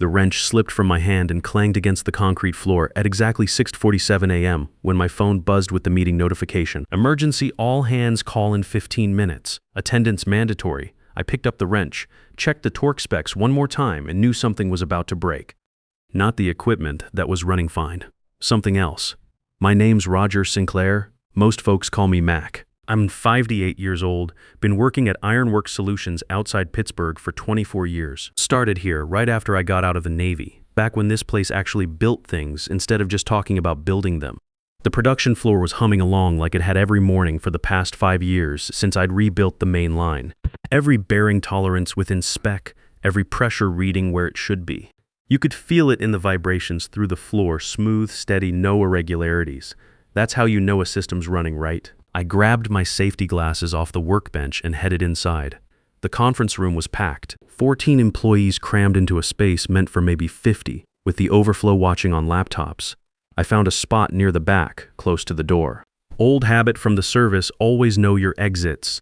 The wrench slipped from my hand and clanged against the concrete floor at exactly 6:47 a.m. when my phone buzzed with the meeting notification. Emergency all hands call in 15 minutes. Attendance mandatory. I picked up the wrench, checked the torque specs one more time, and knew something was about to break. Not the equipment that was running fine. Something else. My name's Roger Sinclair. Most folks call me Mac. I'm 58 years old, been working at Ironworks Solutions outside Pittsburgh for 24 years. Started here right after I got out of the Navy, back when this place actually built things instead of just talking about building them. The production floor was humming along like it had every morning for the past 5 years since I'd rebuilt the main line. Every bearing tolerance within spec, every pressure reading where it should be. You could feel it in the vibrations through the floor, smooth, steady, no irregularities. That's how you know a system's running right. I grabbed my safety glasses off the workbench and headed inside. The conference room was packed. 14 employees crammed into a space meant for maybe 50, with the overflow watching on laptops. I found a spot near the back, close to the door. Old habit from the service, always know your exits.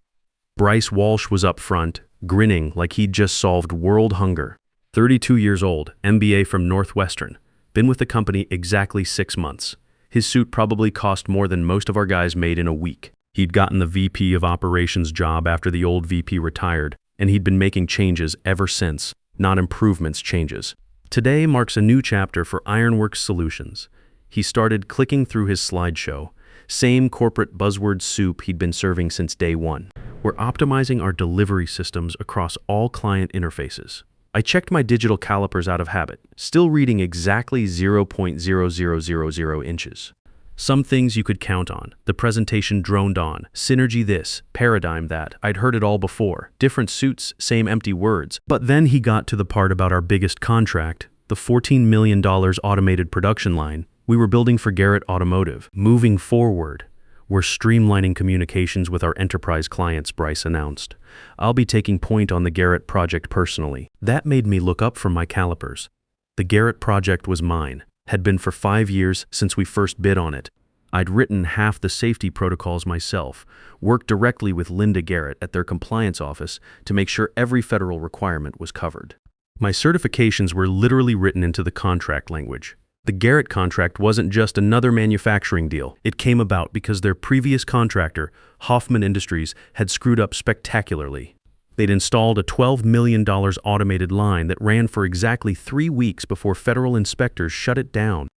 Bryce Walsh was up front, grinning like he'd just solved world hunger. 32 years old, MBA from Northwestern. Been with the company exactly 6 months. His suit probably cost more than most of our guys made in a week. He'd gotten the VP of Operations job after the old VP retired, and he'd been making changes ever since, not improvements, changes. Today marks a new chapter for Ironworks Solutions. He started clicking through his slideshow. Same corporate buzzword soup he'd been serving since day one. We're optimizing our delivery systems across all client interfaces. I checked my digital calipers out of habit, still reading exactly 0.0000 inches. Some things you could count on. The presentation droned on. Synergy this, paradigm that. I'd heard it all before. Different suits, same empty words. But then he got to the part about our biggest contract, the $14 million automated production line we were building for Garrett Automotive. Moving forward, we're streamlining communications with our enterprise clients, Bryce announced. I'll be taking point on the Garrett project personally. That made me look up from my calipers. The Garrett project was mine, had been for 5 years since we first bid on it. I'd written half the safety protocols myself, worked directly with Linda Garrett at their compliance office to make sure every federal requirement was covered. My certifications were literally written into the contract language. The Garrett contract wasn't just another manufacturing deal. It came about because their previous contractor, Hoffman Industries, had screwed up spectacularly. They'd installed a $12 million automated line that ran for exactly 3 weeks before federal inspectors shut it down.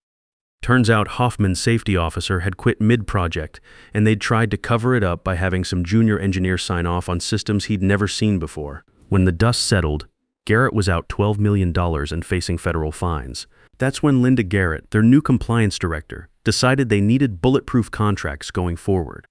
Turns out Hoffman's safety officer had quit mid-project, and they'd tried to cover it up by having some junior engineer sign off on systems he'd never seen before. When the dust settled, Garrett was out $12 million and facing federal fines. That's when Linda Garrett, their new compliance director, decided they needed bulletproof contracts going forward.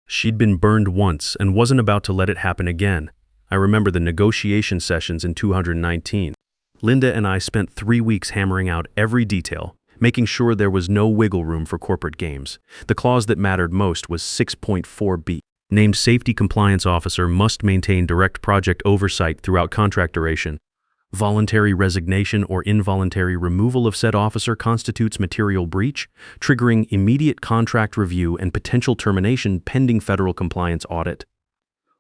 She'd been burned once and wasn't about to let it happen again. I remember the negotiation sessions in 2019. Linda and I spent 3 weeks hammering out every detail, making sure there was no wiggle room for corporate games. The clause that mattered most was 6.4b. Named Safety Compliance Officer must maintain direct project oversight throughout contract duration. Voluntary resignation or involuntary removal of said officer constitutes material breach, triggering immediate contract review and potential termination pending federal compliance audit.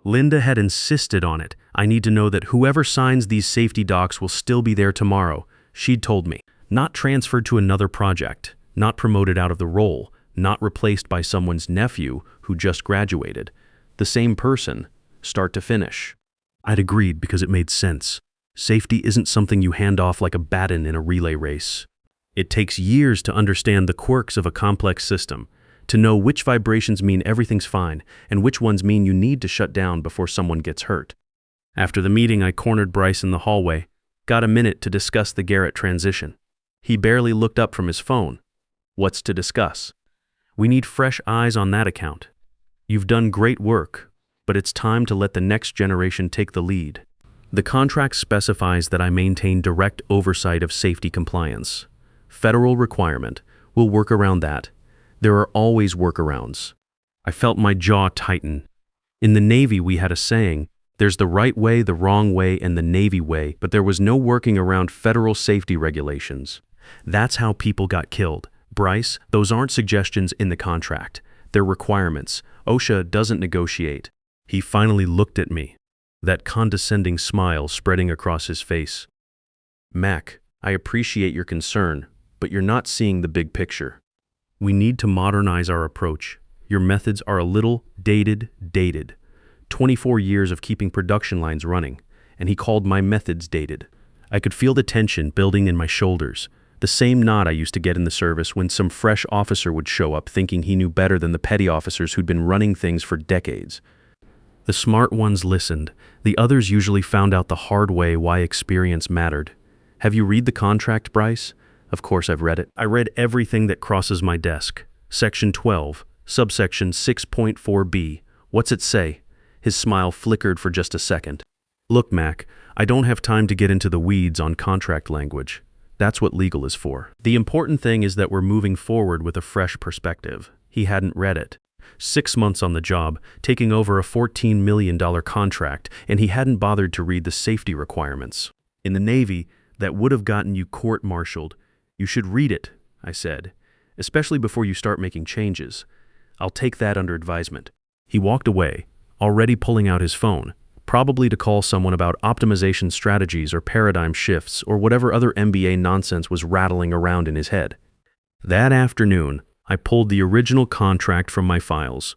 Linda had insisted on it. I need to know that whoever signs these safety docs will still be there tomorrow, she'd told me. Not transferred to another project, not promoted out of the role, not replaced by someone's nephew who just graduated. The same person, start to finish. I'd agreed because it made sense. Safety isn't something you hand off like a baton in a relay race. It takes years to understand the quirks of a complex system, to know which vibrations mean everything's fine and which ones mean you need to shut down before someone gets hurt. After the meeting, I cornered Bryce in the hallway, got a minute to discuss the Garrett transition. He barely looked up from his phone. What's to discuss? We need fresh eyes on that account. You've done great work, but it's time to let the next generation take the lead. The contract specifies that I maintain direct oversight of safety compliance. Federal requirement. We'll work around that. There are always workarounds. I felt my jaw tighten. In the Navy, we had a saying, there's the right way, the wrong way, and the Navy way, but there was no working around federal safety regulations. That's how people got killed. Bryce, those aren't suggestions in the contract. They're requirements. OSHA doesn't negotiate. He finally looked at me, that condescending smile spreading across his face. Mac, I appreciate your concern, but you're not seeing the big picture. We need to modernize our approach. Your methods are a little dated. 24 years of keeping production lines running, and he called my methods dated. I could feel the tension building in my shoulders, the same nod I used to get in the service when some fresh officer would show up thinking he knew better than the petty officers who'd been running things for decades. The smart ones listened. The others usually found out the hard way why experience mattered. Have you read the contract, Bryce? Of course I've read it. I read everything that crosses my desk. Section 12, subsection 6.4b. What's it say? His smile flickered for just a second. Look, Mac, I don't have time to get into the weeds on contract language. That's what legal is for. The important thing is that we're moving forward with a fresh perspective. He hadn't read it. 6 months on the job, taking over a $14 million contract, and he hadn't bothered to read the safety requirements. In the Navy, that would have gotten you court-martialed. You should read it, I said, especially before you start making changes. I'll take that under advisement. He walked away, already pulling out his phone, probably to call someone about optimization strategies or paradigm shifts or whatever other MBA nonsense was rattling around in his head. That afternoon, I pulled the original contract from my files.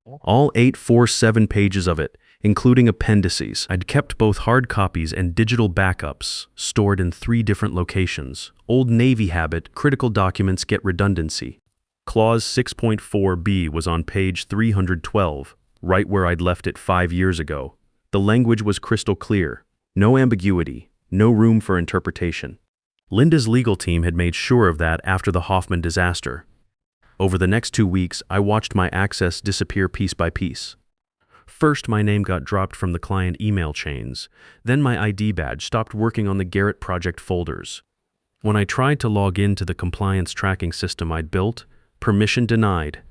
All 847 pages of it, including appendices. I'd kept both hard copies and digital backups, stored in 3 different locations. Old Navy habit, critical documents get redundancy. Clause 6.4b was on page 312, right where I'd left it 5 years ago. The language was crystal clear. No ambiguity, no room for interpretation. Linda's legal team had made sure of that after the Hoffman disaster. Over the next 2 weeks, I watched my access disappear piece by piece. First, my name got dropped from the client email chains. Then my ID badge stopped working on the Garrett project folders. When I tried to log into the compliance tracking system I'd built, permission denied.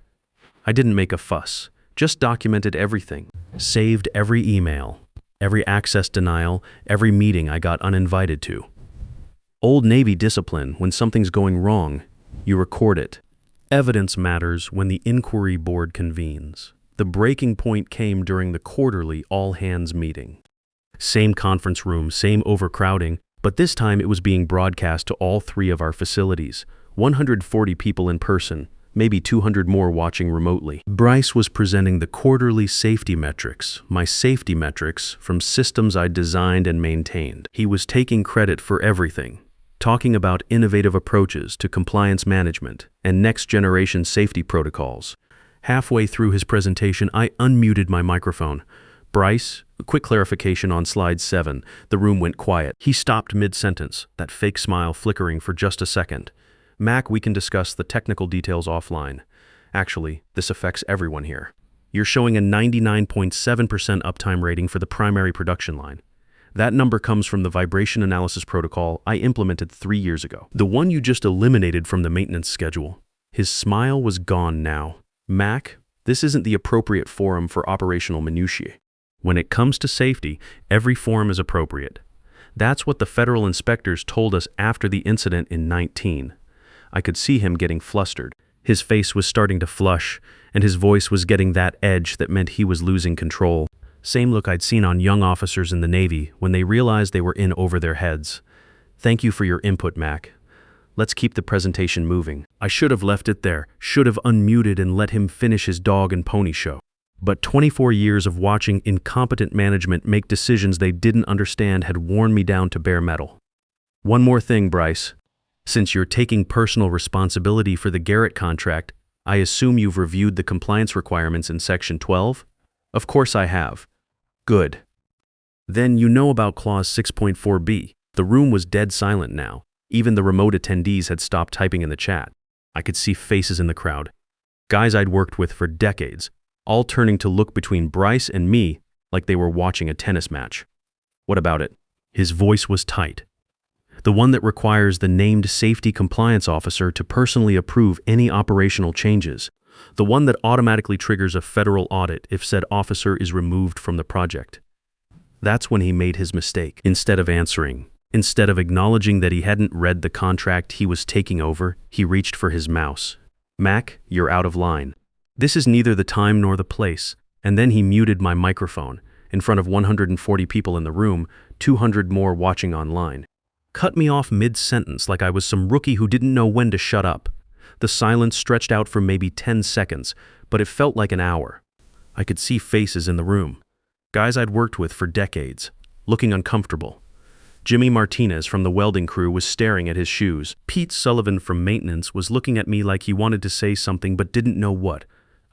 I didn't make a fuss, just documented everything. Saved every email, every access denial, every meeting I got uninvited to. Old Navy discipline, when something's going wrong, you record it. Evidence matters when the inquiry board convenes. The breaking point came during the quarterly all-hands meeting. Same conference room, same overcrowding, but this time it was being broadcast to all 3 of our facilities, 140 people in person, maybe 200 more watching remotely. Bryce was presenting the quarterly safety metrics, my safety metrics, from systems I designed and maintained. He was taking credit for everything, talking about innovative approaches to compliance management and next-generation safety protocols. Halfway through his presentation, I unmuted my microphone. Bryce, a quick clarification on slide 7. The room went quiet. He stopped mid-sentence, that fake smile flickering for just a second. Mac, we can discuss the technical details offline. This affects everyone here. You're showing a 99.7% uptime rating for the primary production line. That number comes from the vibration analysis protocol I implemented 3 years ago. The one you just eliminated from the maintenance schedule. His smile was gone now. Mac, this isn't the appropriate forum for operational minutiae. When it comes to safety, every forum is appropriate. That's what the federal inspectors told us after the incident in 19. I could see him getting flustered. His face was starting to flush, and his voice was getting that edge that meant he was losing control. Same look I'd seen on young officers in the Navy when they realized they were in over their heads. Thank you for your input, Mac. Let's keep the presentation moving. I should have left it there, should have unmuted and let him finish his dog and pony show. But 24 years of watching incompetent management make decisions they didn't understand had worn me down to bare metal. One more thing, Bryce. Since you're taking personal responsibility for the Garrett contract, I assume you've reviewed the compliance requirements in Section 12? Of course I have. Good. Then you know about Clause 6.4b. The room was dead silent now. Even the remote attendees had stopped typing in the chat. I could see faces in the crowd. Guys I'd worked with for decades, all turning to look between Bryce and me like they were watching a tennis match. What about it? His voice was tight. The one that requires the named safety compliance officer to personally approve any operational changes. The one that automatically triggers a federal audit if said officer is removed from the project. That's when he made his mistake. Instead of answering, instead of acknowledging that he hadn't read the contract he was taking over, he reached for his mouse. Mac, you're out of line. This is neither the time nor the place. And then he muted my microphone, in front of 140 people in the room, 200 more watching online. cut me off mid-sentence like I was some rookie who didn't know when to shut up. The silence stretched out for maybe 10 seconds, but it felt like an hour. I could see faces in the room. Guys I'd worked with for decades, looking uncomfortable. Jimmy Martinez from the welding crew was staring at his shoes. Pete Sullivan from maintenance was looking at me like he wanted to say something but didn't know what.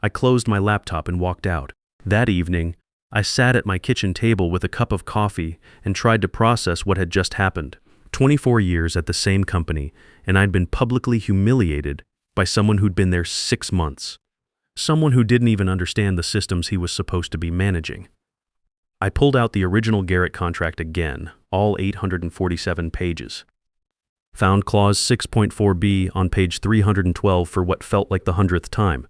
I closed my laptop and walked out. That evening, I sat at my kitchen table with a cup of coffee and tried to process what had just happened. 24 years at the same company, and I'd been publicly humiliated by someone who'd been there 6 months. Someone who didn't even understand the systems he was supposed to be managing. I pulled out the original Garrett contract again, all 847 pages. Found clause 6.4b on page 312 for what felt like the 100th time.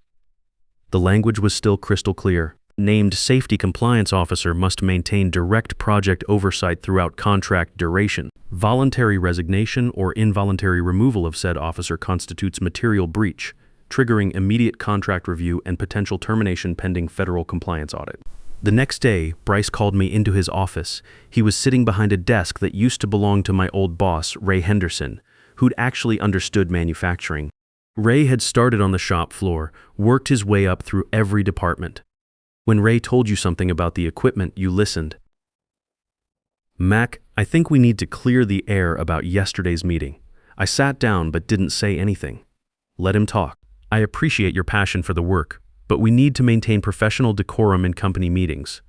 The language was still crystal clear. Named safety compliance officer must maintain direct project oversight throughout contract duration. Voluntary resignation or involuntary removal of said officer constitutes material breach, triggering immediate contract review and potential termination pending federal compliance audit. The next day, Bryce called me into his office. He was sitting behind a desk that used to belong to my old boss, Ray Henderson, who'd actually understood manufacturing. Ray had started on the shop floor, worked his way up through every department. When Ray told you something about the equipment, you listened. "Mac, I think we need to clear the air about yesterday's meeting." I sat down but didn't say anything. Let him talk. "I appreciate your passion for the work, but we need to maintain professional decorum in company meetings.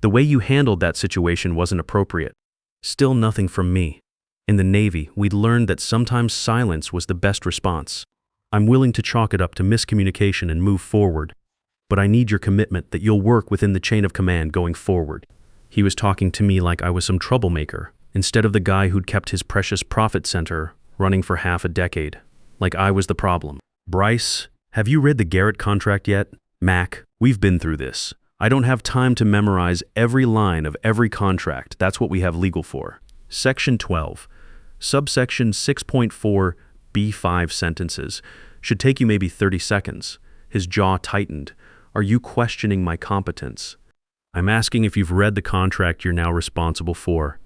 The way you handled that situation wasn't appropriate." Still nothing from me. In the Navy, we'd learned that sometimes silence was the best response. "I'm willing to chalk it up to miscommunication and move forward, but I need your commitment that you'll work within the chain of command going forward." He was talking to me like I was some troublemaker, instead of the guy who'd kept his precious profit center running for half a decade, like I was the problem. "Bryce, have you read the Garrett contract yet?" "Mac, we've been through this. I don't have time to memorize every line of every contract. That's what we have legal for." Section 12, subsection 6.4, B5 sentences should take you maybe 30 seconds. His jaw tightened. "Are you questioning my competence?" "I'm asking if you've read the contract you're now responsible for.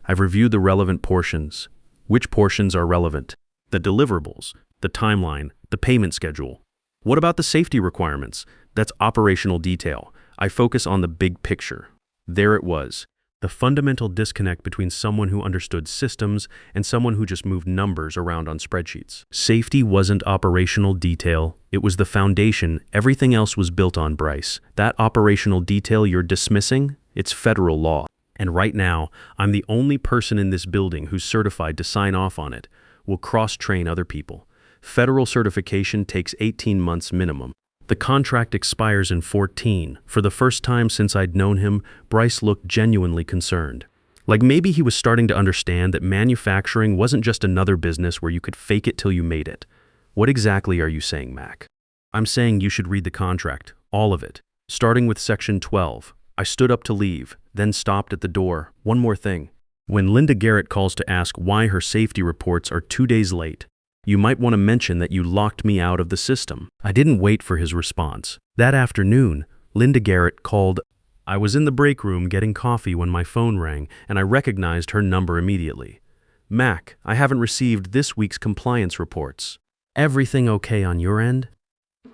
I've reviewed the relevant portions." "Which portions are relevant?" "The deliverables, the timeline, the payment schedule." "What about the safety requirements?" "That's operational detail. I focus on the big picture." There it was. The fundamental disconnect between someone who understood systems and someone who just moved numbers around on spreadsheets. Safety wasn't operational detail. It was the foundation. Everything else was built on, Bryce. That operational detail you're dismissing, it's federal law. And right now, I'm the only person in this building who's certified to sign off on it. We'll cross-train other people. Federal certification takes 18 months minimum. The contract expires in 14. For the first time since I'd known him, Bryce looked genuinely concerned. Like maybe he was starting to understand that manufacturing wasn't just another business where you could fake it till you made it. "What exactly are you saying, Mac?" "I'm saying you should read the contract, all of it, starting with section 12. I stood up to leave, then stopped at the door. "One more thing. When Linda Garrett calls to ask why her safety reports are 2 days late, you might want to mention that you locked me out of the system." I didn't wait for his response. That afternoon, Linda Garrett called. I was in the break room getting coffee when my phone rang, and I recognized her number immediately. "Mac, I haven't received this week's compliance reports. Everything okay on your end?"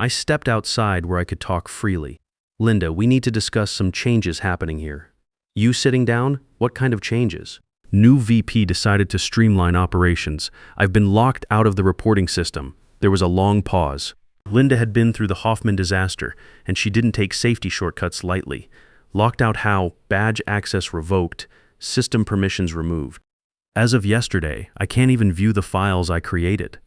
I stepped outside where I could talk freely. "Linda, we need to discuss some changes happening here." "You sitting down? What kind of changes?" "New VP decided to streamline operations. I've been locked out of the reporting system." There was a long pause. Linda had been through the Hoffman disaster, and she didn't take safety shortcuts lightly. Locked out how? Badge access revoked, system permissions removed. "As of yesterday, I can't even view the files I created."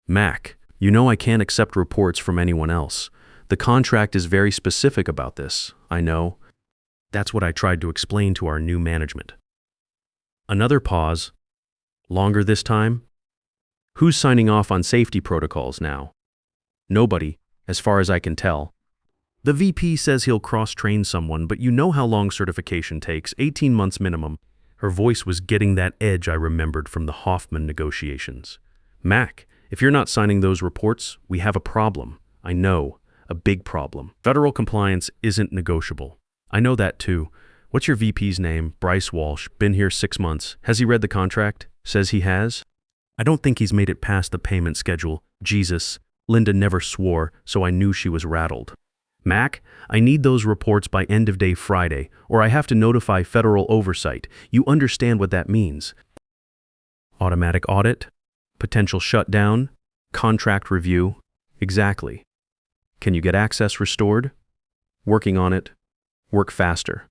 "Mac, you know I can't accept reports from anyone else. The contract is very specific about this." "I know." That's what I tried to explain to our new management. Another pause. Longer this time. "Who's signing off on safety protocols now?" "Nobody, as far as I can tell." "The VP says he'll cross-train someone, but you know how long certification takes, 18 months minimum." Her voice was getting that edge I remembered from the Hoffman negotiations. "Mac, if you're not signing those reports, we have a problem." "I know, a big problem. Federal compliance isn't negotiable." "I know that too. What's your VP's name? Bryce Walsh. Been here 6 months. Has he read the contract? Says he has. I don't think he's made it past the payment schedule. Jesus. Linda never swore, so I knew she was rattled. Mac, I need those reports by end of day Friday, or I have to notify federal oversight. You understand what that means. Automatic audit? Potential shutdown? Contract review? Exactly. Can you get access restored? Working on it. Work faster.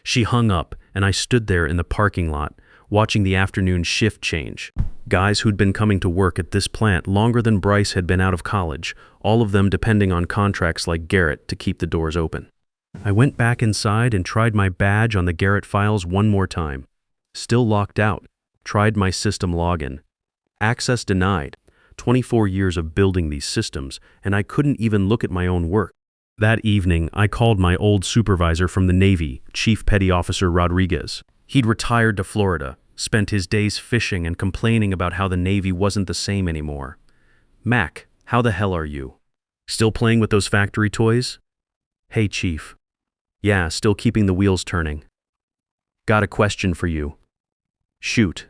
She hung up, and I stood there in the parking lot, watching the afternoon shift change. Guys who'd been coming to work at this plant longer than Bryce had been out of college, all of them depending on contracts like Garrett to keep the doors open. I went back inside and tried my badge on the Garrett files one more time. Still locked out. Tried my system login. Access denied. 24 years of building these systems, and I couldn't even look at my own work. That evening, I called my old supervisor from the Navy, Chief Petty Officer Rodriguez. He'd retired to Florida, spent his days fishing and complaining about how the Navy wasn't the same anymore. Mac, how the hell are you? Still playing with those factory toys? Hey, Chief. Yeah, still keeping the wheels turning. Got a question for you. Shoot.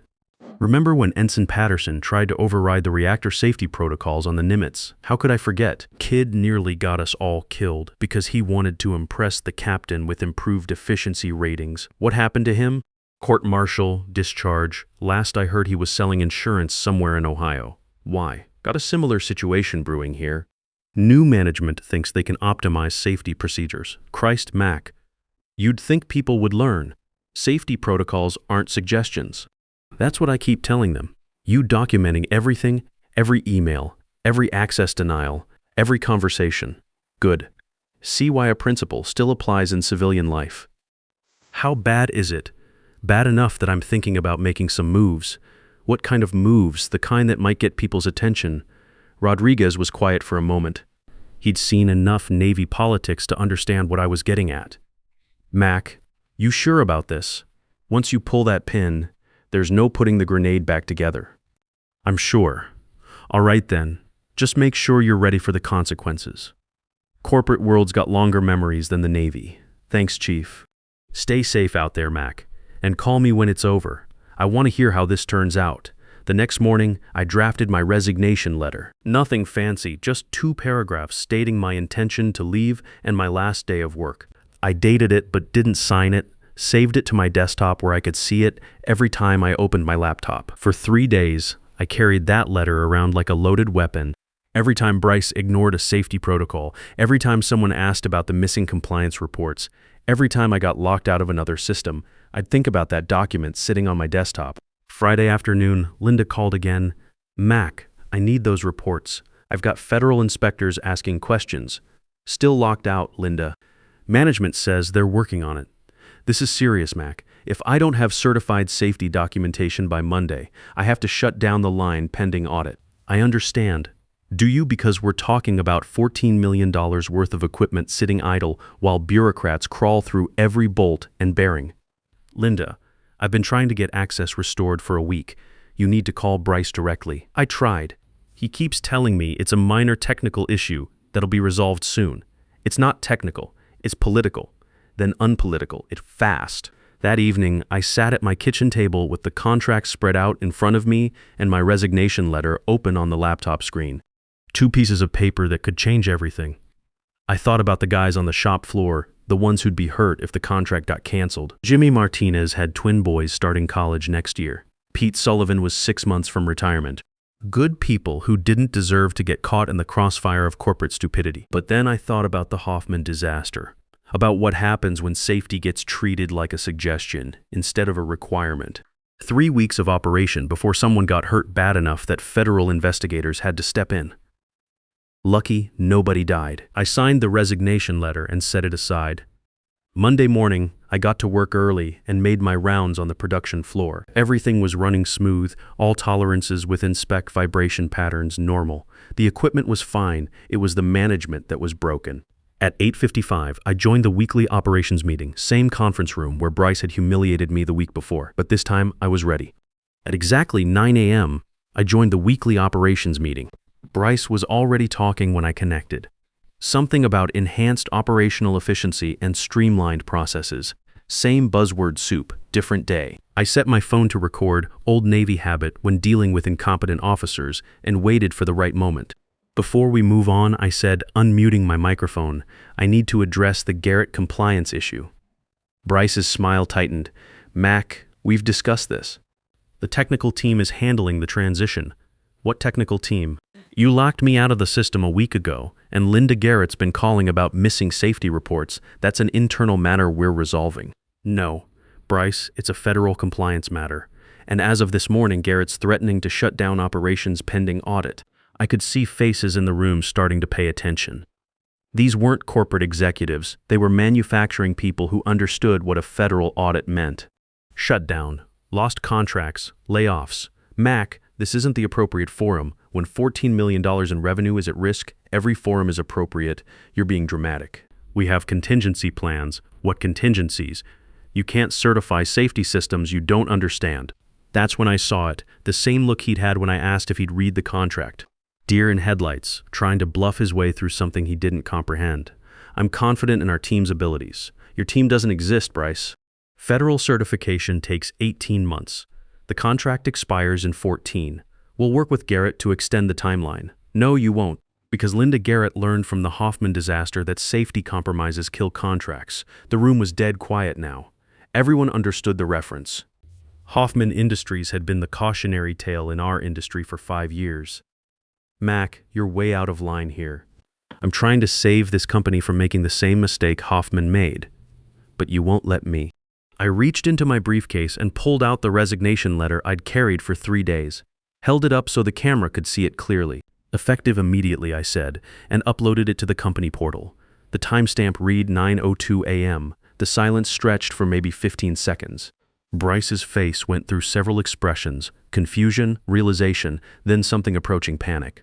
Remember when Ensign Patterson tried to override the reactor safety protocols on the Nimitz? How could I forget? Kid nearly got us all killed because he wanted to impress the captain with improved efficiency ratings. What happened to him? Court-martial, discharge. Last I heard he was selling insurance somewhere in Ohio. Why? Got a similar situation brewing here. New management thinks they can optimize safety procedures. Christ, Mac. You'd think people would learn. Safety protocols aren't suggestions. That's what I keep telling them. You documenting everything, every email, every access denial, every conversation. Good. See why a principle still applies in civilian life. How bad is it? Bad enough that I'm thinking about making some moves. What kind of moves? The kind that might get people's attention. Rodriguez was quiet for a moment. He'd seen enough Navy politics to understand what I was getting at. Mac, you sure about this? Once you pull that pin, there's no putting the grenade back together. I'm sure. All right then, just make sure you're ready for the consequences. Corporate world's got longer memories than the Navy. Thanks, Chief. Stay safe out there, Mac, and call me when it's over. I want to hear how this turns out. The next morning, I drafted my resignation letter. Nothing fancy, just 2 paragraphs stating my intention to leave and my last day of work. I dated it but didn't sign it, saved it to my desktop where I could see it every time I opened my laptop. For 3 days, I carried that letter around like a loaded weapon. Every time Bryce ignored a safety protocol, every time someone asked about the missing compliance reports, every time I got locked out of another system, I'd think about that document sitting on my desktop. Friday afternoon, Linda called again. Mac, I need those reports. I've got federal inspectors asking questions. Still locked out, Linda. Management says they're working on it. This is serious, Mac. If I don't have certified safety documentation by Monday, I have to shut down the line pending audit. I understand. Do you? Because we're talking about $14 million worth of equipment sitting idle while bureaucrats crawl through every bolt and bearing. Linda, I've been trying to get access restored for a week. You need to call Bryce directly. I tried. He keeps telling me it's a minor technical issue that'll be resolved soon. It's not technical, it's political. Then unpolitical, it's fast. That evening, I sat at my kitchen table with the contract spread out in front of me and my resignation letter open on the laptop screen. 2 pieces of paper that could change everything. I thought about the guys on the shop floor, the ones who'd be hurt if the contract got canceled. Jimmy Martinez had twin boys starting college next year. Pete Sullivan was 6 months from retirement. Good people who didn't deserve to get caught in the crossfire of corporate stupidity. But then I thought about the Hoffman disaster. About what happens when safety gets treated like a suggestion instead of a requirement. 3 weeks of operation before someone got hurt bad enough that federal investigators had to step in. Lucky nobody died. I signed the resignation letter and set it aside. Monday morning, I got to work early and made my rounds on the production floor. Everything was running smooth, all tolerances within spec vibration patterns normal. The equipment was fine, it was the management that was broken. At 8:55, I joined the weekly operations meeting, same conference room where Bryce had humiliated me the week before, but this time I was ready. At exactly 9 a.m., I joined the weekly operations meeting. Bryce was already talking when I connected. Something about enhanced operational efficiency and streamlined processes. Same buzzword soup, different day. I set my phone to record, old Navy habit when dealing with incompetent officers, and waited for the right moment. Before we move on, I said, unmuting my microphone, I need to address the Garrett compliance issue. Bryce's smile tightened. Mac, we've discussed this. The technical team is handling the transition. What technical team? You locked me out of the system a week ago, and Linda Garrett's been calling about missing safety reports. That's an internal matter we're resolving. No, Bryce, it's a federal compliance matter. And as of this morning, Garrett's threatening to shut down operations pending audit. I could see faces in the room starting to pay attention. These weren't corporate executives. They were manufacturing people who understood what a federal audit meant. Shutdown, lost contracts, layoffs. Mac, this isn't the appropriate forum. When $14 million in revenue is at risk, every forum is appropriate. You're being dramatic. We have contingency plans. What contingencies? You can't certify safety systems you don't understand. That's when I saw it, the same look he'd had when I asked if he'd read the contract. Deer in headlights, trying to bluff his way through something he didn't comprehend. I'm confident in our team's abilities. Your team doesn't exist, Bryce. Federal certification takes 18 months. The contract expires in 14. We'll work with Garrett to extend the timeline. No, you won't, because Linda Garrett learned from the Hoffman disaster that safety compromises kill contracts. The room was dead quiet now. Everyone understood the reference. Hoffman Industries had been the cautionary tale in our industry for 5 years. Mac, you're way out of line here. I'm trying to save this company from making the same mistake Hoffman made, but you won't let me. I reached into my briefcase and pulled out the resignation letter I'd carried for 3 days, held it up so the camera could see it clearly. Effective immediately, I said, and uploaded it to the company portal. The timestamp read 9:02 a.m. The silence stretched for maybe 15 seconds. Bryce's face went through several expressions, confusion, realization, then something approaching panic.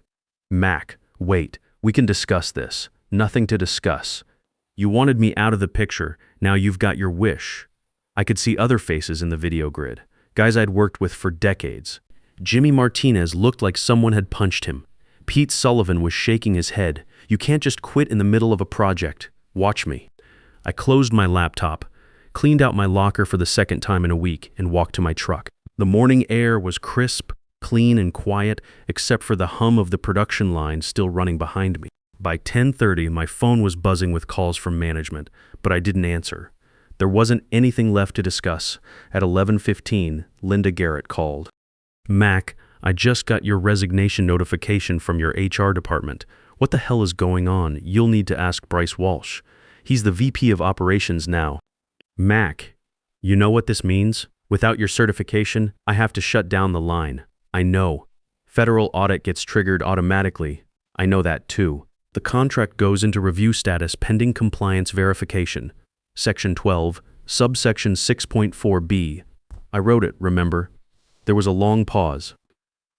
Mac, wait, we can discuss this. Nothing to discuss. You wanted me out of the picture, now you've got your wish. I could see other faces in the video grid, guys I'd worked with for decades. Jimmy Martinez looked like someone had punched him. Pete Sullivan was shaking his head. You can't just quit in the middle of a project. Watch me. I closed my laptop, cleaned out my locker for the second time in a week, and walked to my truck. The morning air was crisp, clean, and quiet, except for the hum of the production line still running behind me. By 10:30, my phone was buzzing with calls from management, but I didn't answer. There wasn't anything left to discuss. At 11:15, Linda Garrett called. Mac, I just got your resignation notification from your HR department. What the hell is going on? You'll need to ask Bryce Walsh. He's the VP of Operations now. Mac, you know what this means? Without your certification, I have to shut down the line. I know. Federal audit gets triggered automatically. I know that too. The contract goes into review status pending compliance verification. Section 12, subsection 6.4b. I wrote it, remember? There was a long pause.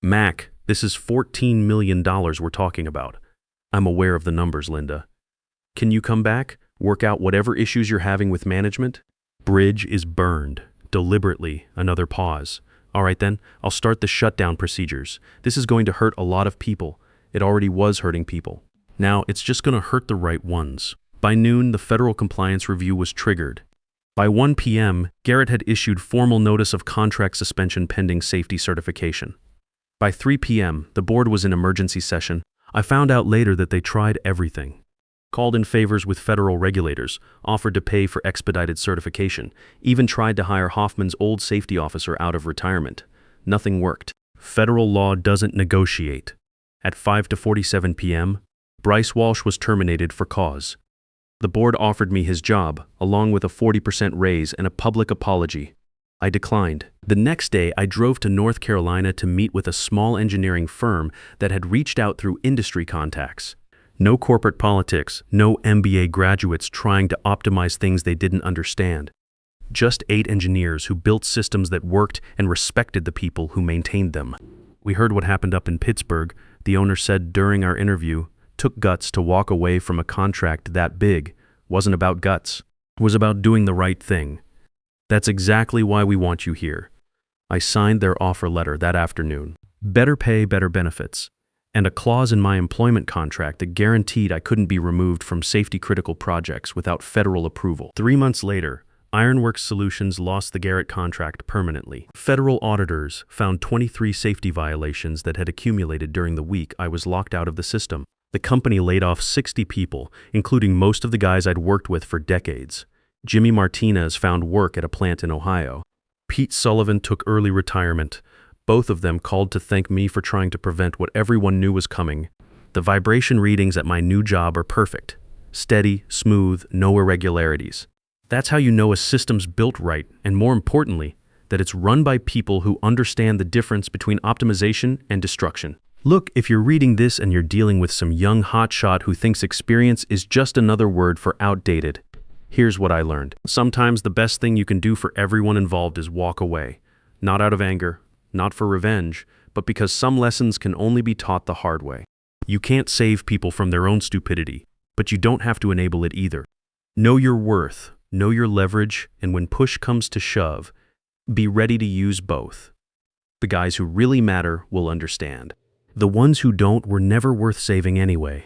Mac, this is $14 million we're talking about. I'm aware of the numbers, Linda. Can you come back? Work out whatever issues you're having with management? Bridge is burned. Deliberately, another pause. All right then, I'll start the shutdown procedures. This is going to hurt a lot of people. It already was hurting people. Now, it's just going to hurt the right ones. By noon, the federal compliance review was triggered. By 1 p.m., Garrett had issued formal notice of contract suspension pending safety certification. By 3 p.m., the board was in emergency session. I found out later that they tried everything. Called in favors with federal regulators, offered to pay for expedited certification, even tried to hire Hoffman's old safety officer out of retirement. Nothing worked. Federal law doesn't negotiate. At 5:47 p.m., Bryce Walsh was terminated for cause. The board offered me his job, along with a 40% raise and a public apology. I declined. The next day, I drove to North Carolina to meet with a small engineering firm that had reached out through industry contacts. No corporate politics, no MBA graduates trying to optimize things they didn't understand. Just 8 engineers who built systems that worked and respected the people who maintained them. We heard what happened up in Pittsburgh. The owner said during our interview, took guts to walk away from a contract that big. Wasn't about guts. It was about doing the right thing. That's exactly why we want you here. I signed their offer letter that afternoon. Better pay, better benefits. And a clause in my employment contract that guaranteed I couldn't be removed from safety-critical projects without federal approval. 3 months later, Ironworks Solutions lost the Garrett contract permanently. Federal auditors found 23 safety violations that had accumulated during the week I was locked out of the system. The company laid off 60 people, including most of the guys I'd worked with for decades. Jimmy Martinez found work at a plant in Ohio. Pete Sullivan took early retirement. Both of them called to thank me for trying to prevent what everyone knew was coming. The vibration readings at my new job are perfect. Steady, smooth, no irregularities. That's how you know a system's built right, and more importantly, that it's run by people who understand the difference between optimization and destruction. Look, if you're reading this and you're dealing with some young hotshot who thinks experience is just another word for outdated, here's what I learned. Sometimes the best thing you can do for everyone involved is walk away. Not out of anger, not for revenge, but because some lessons can only be taught the hard way. You can't save people from their own stupidity, but you don't have to enable it either. Know your worth. Know your leverage, and when push comes to shove, be ready to use both. The guys who really matter will understand. The ones who don't were never worth saving anyway.